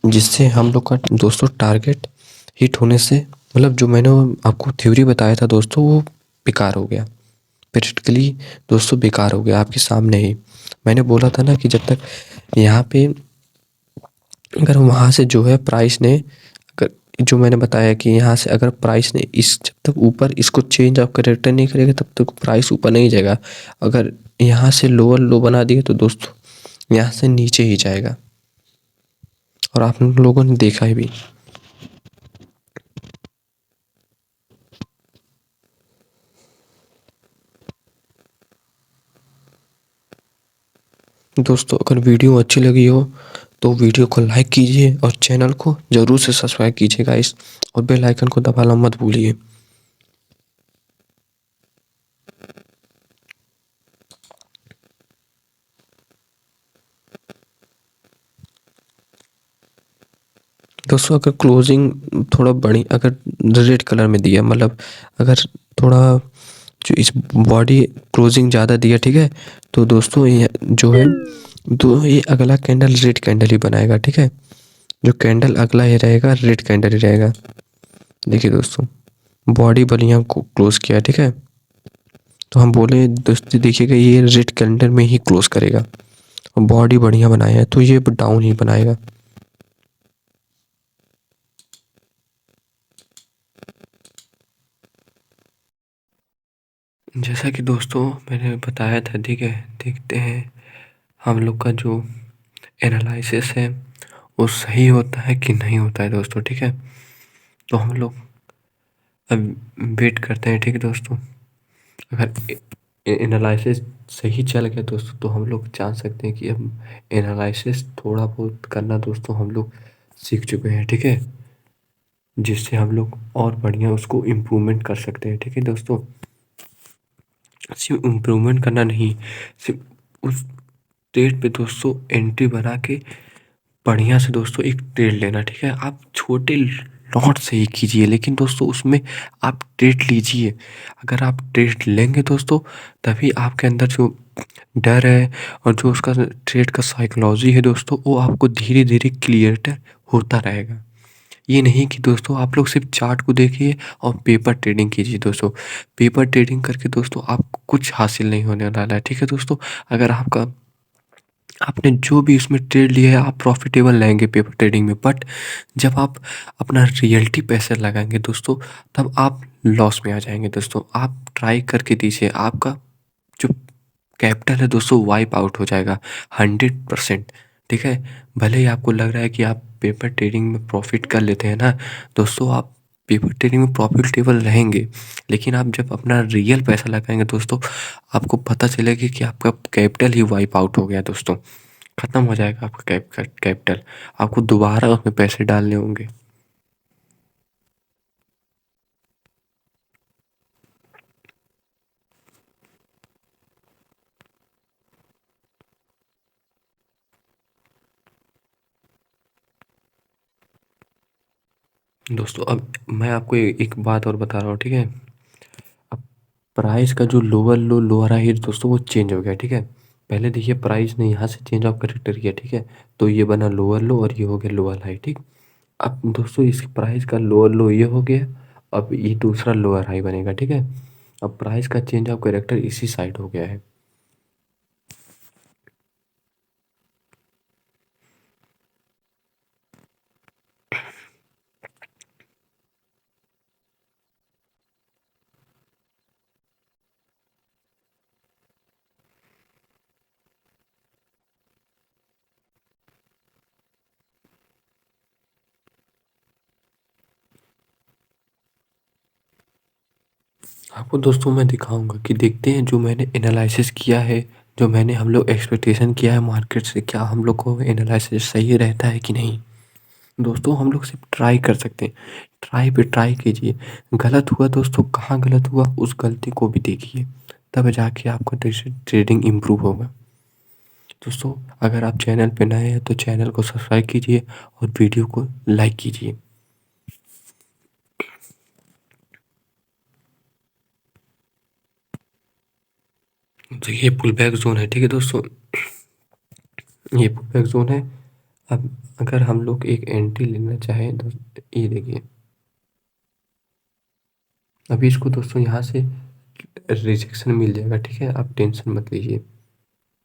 जिससे हम लोग का दोस्तों टारगेट हिट होने से, मतलब जो मैंने आपको थ्योरी बताया था दोस्तों, वो बेकार हो गया, प्रैक्टिकली दोस्तों बेकार हो गया आपके सामने ही। मैंने बोला था ना कि जब तक यहाँ पे, अगर वहाँ से जो है प्राइस ने, अगर जो मैंने बताया कि यहाँ से अगर प्राइस ने इस जब तक ऊपर इसको चेंज ऑफ करेक्टर नहीं करेगा तब तक प्राइस ऊपर नहीं जाएगा। अगर यहाँ से लोअर लो बना दिए तो दोस्तों यहाँ से नीचे ही जाएगा, और आप लोगों ने देखा ही भी। दोस्तों अगर वीडियो अच्छी लगी हो तो वीडियो को लाइक कीजिए और चैनल को ज़रूर से सब्सक्राइब कीजिए गाइस, और बेल आइकन को दबाना मत भूलिए। दोस्तों अगर क्लोजिंग थोड़ा बड़ी, अगर रेड कलर में दिया, मतलब अगर थोड़ा जो इस बॉडी क्लोजिंग ज़्यादा दिया, ठीक है, तो दोस्तों ये जो है, तो ये अगला कैंडल रेड कैंडल ही बनाएगा, ठीक है। जो कैंडल अगला ही रहेगा रेड कैंडल ही रहेगा। देखिए दोस्तों बॉडी बढ़िया को क्लोज किया, ठीक है, तो हम बोले दोस्तों देखिएगा ये रेड कैंडल में ही क्लोज करेगा, और बॉडी बढ़िया बनाया है तो ये डाउन ही बनाएगा। जैसा कि दोस्तों मैंने बताया था, ठीक है, देखते हैं हम लोग का जो एनालिसिस है वो सही होता है कि नहीं होता है दोस्तों, ठीक है। तो हम लोग अब वेट करते हैं, ठीक है दोस्तों। अगर एनालिसिस सही चल गया दोस्तों तो हम लोग जान सकते हैं कि अब एनालिसिस थोड़ा बहुत करना दोस्तों हम लोग सीख चुके हैं, ठीक है, जिससे हम लोग और बढ़िया उसको इम्प्रूवमेंट कर सकते हैं, ठीक है दोस्तों। सिर्फ इम्प्रूवमेंट करना नहीं, सिर्फ उस ट्रेड पे दोस्तों एंट्री बना के बढ़िया से दोस्तों एक ट्रेड लेना, ठीक है। आप छोटे लॉट से ही कीजिए, लेकिन दोस्तों उसमें आप ट्रेड लीजिए। अगर आप ट्रेड लेंगे दोस्तों तभी आपके अंदर जो डर है और जो उसका ट्रेड का साइकोलॉजी है दोस्तों, वो आपको धीरे धीरे क्लियर होता रहेगा। ये नहीं कि दोस्तों आप लोग सिर्फ चार्ट को देखिए और पेपर ट्रेडिंग कीजिए दोस्तों। पेपर ट्रेडिंग करके दोस्तों आपको कुछ हासिल नहीं होने वाला है, ठीक है दोस्तों। अगर आपका आपने जो भी उसमें ट्रेड लिया है आप प्रॉफिटेबल लेंगे पेपर ट्रेडिंग में, बट जब आप अपना रियलिटी पैसे लगाएंगे दोस्तों तब आप लॉस में आ जाएंगे दोस्तों। आप ट्राई करके दीजिए, आपका जो कैपिटल है दोस्तों वाइप आउट हो जाएगा 100%, ठीक है। भले ही आपको लग रहा है कि आप पेपर ट्रेडिंग में प्रॉफिट कर लेते हैं ना दोस्तों, आप पेपर ट्रेडिंग में प्रॉफिटेबल रहेंगे, लेकिन आप जब अपना रियल पैसा लगाएंगे दोस्तों आपको पता चलेगा कि आपका कैपिटल ही वाइप आउट हो गया दोस्तों, ख़त्म हो जाएगा आपका कैपिटल। आपको दोबारा उसमें पैसे डालने होंगे। दोस्तों अब मैं आपको एक बात और बता रहा हूँ, ठीक है। अब प्राइस का जो लोअर लो लोअर हाई दोस्तों वो चेंज हो गया, ठीक है। पहले देखिए प्राइस ने यहाँ से चेंज ऑफ कैरेक्टर किया, ठीक है, तो ये बना लोअर लो और ये हो गया लोअर हाई, ठीक। अब दोस्तों इस प्राइस का लोअर लो ये हो गया, अब ये दूसरा लोअर हाई बनेगा, ठीक है। अब प्राइस का चेंज ऑफ कैरेक्टर इसी साइड हो गया है। आपको दोस्तों मैं दिखाऊंगा कि देखते हैं जो मैंने एनालिसिस किया है, जो मैंने हम लोग एक्सपेक्टेशन किया है मार्केट से, क्या हम लोग को एनालिसिस सही रहता है कि नहीं। दोस्तों हम लोग सिर्फ ट्राई कर सकते हैं, ट्राई पे ट्राई कीजिए। गलत हुआ दोस्तों, कहाँ गलत हुआ उस गलती को भी देखिए, तब जाके आपका ट्रेडिंग इम्प्रूव होगा। दोस्तों अगर आप चैनल पे नए हैं तो चैनल को सब्सक्राइब कीजिए और वीडियो को लाइक कीजिए। तो ये पुल बैक जोन है, ठीक है दोस्तों, ये पुल बैक जोन है। अब अगर हम लोग एक एंट्री लेना चाहें तो ये देखिए, अभी इसको दोस्तों यहाँ से रिजेक्शन मिल जाएगा, ठीक है, आप टेंशन मत लीजिए।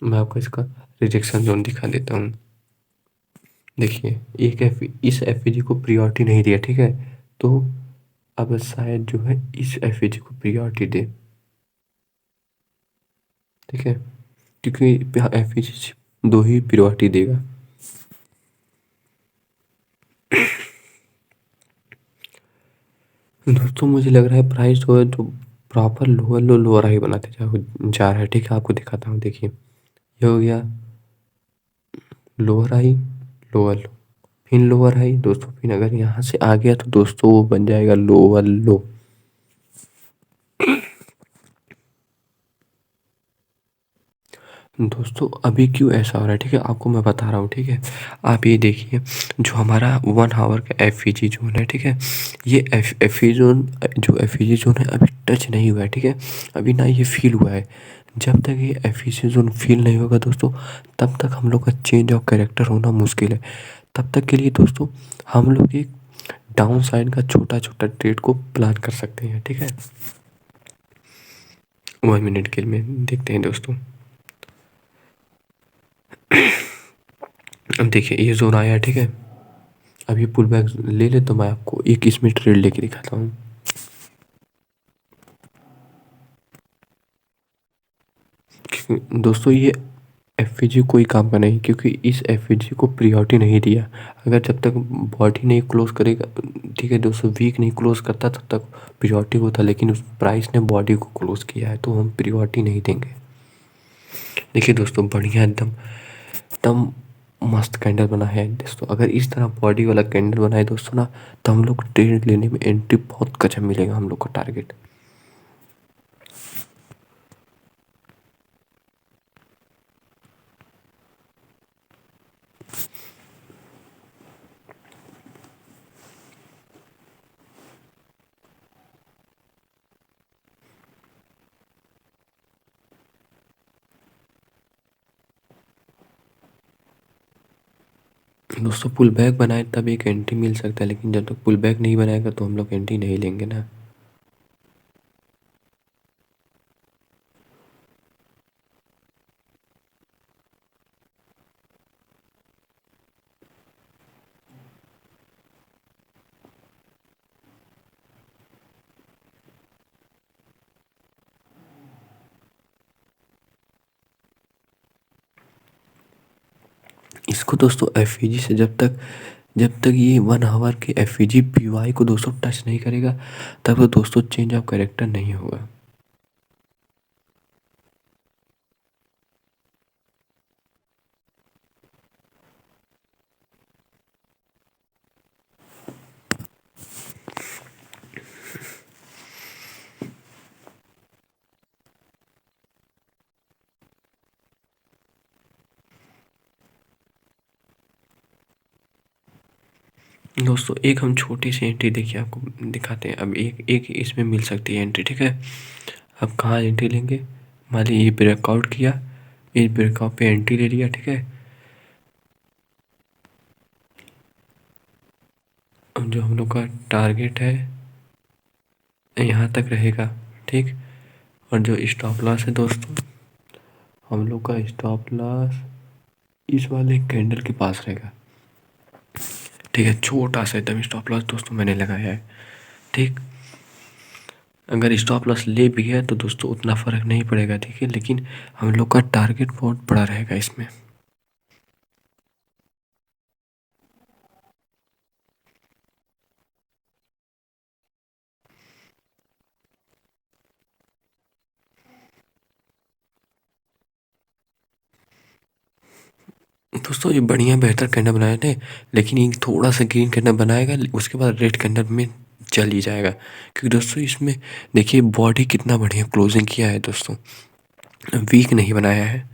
मैं आपको इसका रिजेक्शन जोन दिखा देता हूँ। देखिए एक इस एफ को प्रियोरिटी नहीं दिया, ठीक है, तो अब शायद जो है इस एफ को प्रियोरिटी दे, ठीक है, क्योंकि एफ दो ही प्रियोरिटी देगा। दोस्तों मुझे लग रहा है प्राइस जो है जो प्रॉपर लोअर लो लोअर हाई बनाते जा रहा है, ठीक है, आपको दिखाता हूँ। देखिए ये हो गया लोअर हाई, लोअर लो, फिर लोअर हाई दोस्तों, फिर अगर यहाँ से आ गया तो दोस्तों वो बन जाएगा लोअर लो। दोस्तों अभी क्यों ऐसा हो रहा है, ठीक है, आपको मैं बता रहा हूँ, ठीक है। आप ये देखिए जो हमारा 1 आवर का एफ जोन है, ठीक है, ये एफ जोन, जो एफ जोन है अभी टच नहीं हुआ है, ठीक है, अभी ना ये फील हुआ है। जब तक ये एफ जोन फील नहीं होगा दोस्तों, तब तक हम लोग का चेंज ऑफ कैरेक्टर होना मुश्किल है। तब तक के लिए दोस्तों हम लोग एक डाउन साइड का छोटा छोटा ट्रेड को प्लान कर सकते हैं, ठीक है। 1 मिनट के लिए देखते हैं दोस्तों। अब देखिए ये जोन आया, ठीक है, अब ये पुल बैक ले ले तो मैं आपको एक इसमें ट्रेड लेके दिखाता हूँ। दोस्तों ये एफ कोई काम का नहीं, क्योंकि इस एफ को प्रियोरिटी नहीं दिया। अगर जब तक बॉडी नहीं क्लोज करेगा, ठीक है दोस्तों, वीक नहीं क्लोज करता तब तक प्रियोरिटी होता, लेकिन उस प्राइस ने बॉडी को क्लोज किया है तो हम प्रियोरिटी नहीं देंगे। देखिए दोस्तों बढ़िया एकदम एकदम मस्त कैंडल बना है दोस्तों। अगर इस तरह बॉडी वाला कैंडल बनाए दोस्तों ना, तो हम लोग ट्रेड लेने में एंट्री बहुत गजब मिलेगा हम लोग को टारगेट। दोस्तों पुल बैक बनाए तब एक एंट्री मिल सकता है, लेकिन जब तक पुल बैक नहीं बनाएगा तो हम लोग एंट्री नहीं लेंगे ना। इसको दोस्तों एफ से जब तक ये 1 आवर के एफ पी को दोस्तों टच नहीं करेगा, तब तो दोस्तों चेंज ऑफ कैरेक्टर नहीं होगा। दोस्तों एक हम छोटी सी एंट्री देखिए आपको दिखाते हैं। अब एक एक इसमें मिल सकती है एंट्री, ठीक है। अब कहाँ एंट्री लेंगे, मान लीजिए ये ब्रेकआउट किया, इस ब्रेकआउट पे एंट्री ले लिया, ठीक है। अब जो हम लोग का टारगेट है यहाँ तक रहेगा, ठीक। और जो स्टॉप लॉस है दोस्तों, हम लोग का स्टॉप लॉस इस वाले कैंडल के पास रहेगा, ठीक है। छोटा सा एकदम स्टॉप लॉस दोस्तों मैंने लगाया है, ठीक। अगर स्टॉप लॉस ले भी गया तो दोस्तों उतना फ़र्क नहीं पड़ेगा, ठीक है, लेकिन हम लोग का टारगेट बहुत बड़ा रहेगा इसमें। दोस्तों ये बढ़िया बेहतर कैंडल बनाए थे, लेकिन ये थोड़ा सा ग्रीन कैंडल बनाएगा, उसके बाद रेड कैंडल में चल ही जाएगा, क्योंकि दोस्तों इसमें देखिए बॉडी कितना बढ़िया क्लोजिंग किया है दोस्तों, वीक नहीं बनाया है।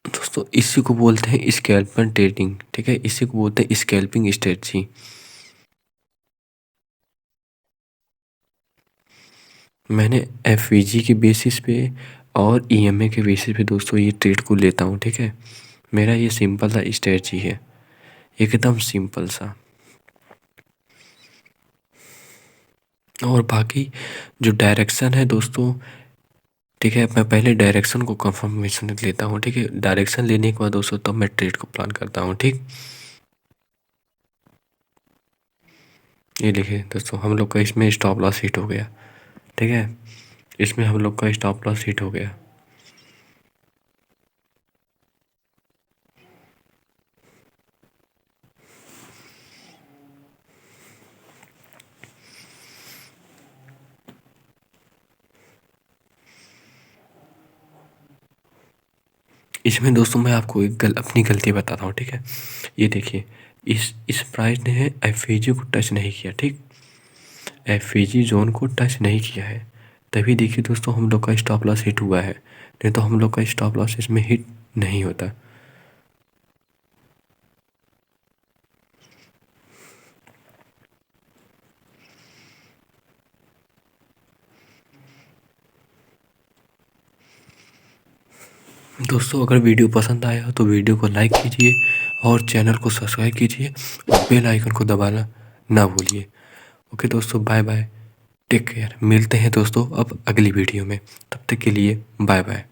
दोस्तों इसी को बोलते हैं स्कैल्पिंग ट्रेडिंग, ठीक है, इसी को बोलते हैं स्कैल्पिंग स्ट्रेटजी। मैंने एफवीजी के बेसिस पे और ईएमए के बेसिस पे दोस्तों ये ट्रेड को लेता हूँ, ठीक है। मेरा ये सिंपल सा स्ट्रेटजी है, एकदम सिंपल सा। और बाकी जो डायरेक्शन है दोस्तों, ठीक है, मैं पहले डायरेक्शन को कंफर्मेशन लेता हूँ, ठीक है। डायरेक्शन लेने के बाद दोस्तों तब मैं ट्रेड को प्लान करता हूँ, ठीक। ये देखिए दोस्तों हम लोग का इसमें स्टॉप लॉस हिट हो गया, ठीक है। इसमें हम लोग का स्टॉप लॉस हिट हो गया। इसमें दोस्तों मैं आपको एक अपनी गलती बताता हूँ, ठीक है। ये देखिए इस प्राइस ने एफवीजी को टच नहीं किया, ठीक। एफवीजी जोन को टच नहीं किया है, तभी देखिए दोस्तों हम लोग का स्टॉप लॉस हिट हुआ है, नहीं तो हम लोग का स्टॉप लॉस इसमें हिट नहीं होता। दोस्तों अगर वीडियो पसंद आया हो तो वीडियो को लाइक कीजिए और चैनल को सब्सक्राइब कीजिए और बेल आइकन को दबाना ना भूलिए। ओके दोस्तों, बाय बाय, टेक केयर। मिलते हैं दोस्तों अब अगली वीडियो में, तब तक के लिए बाय बाय।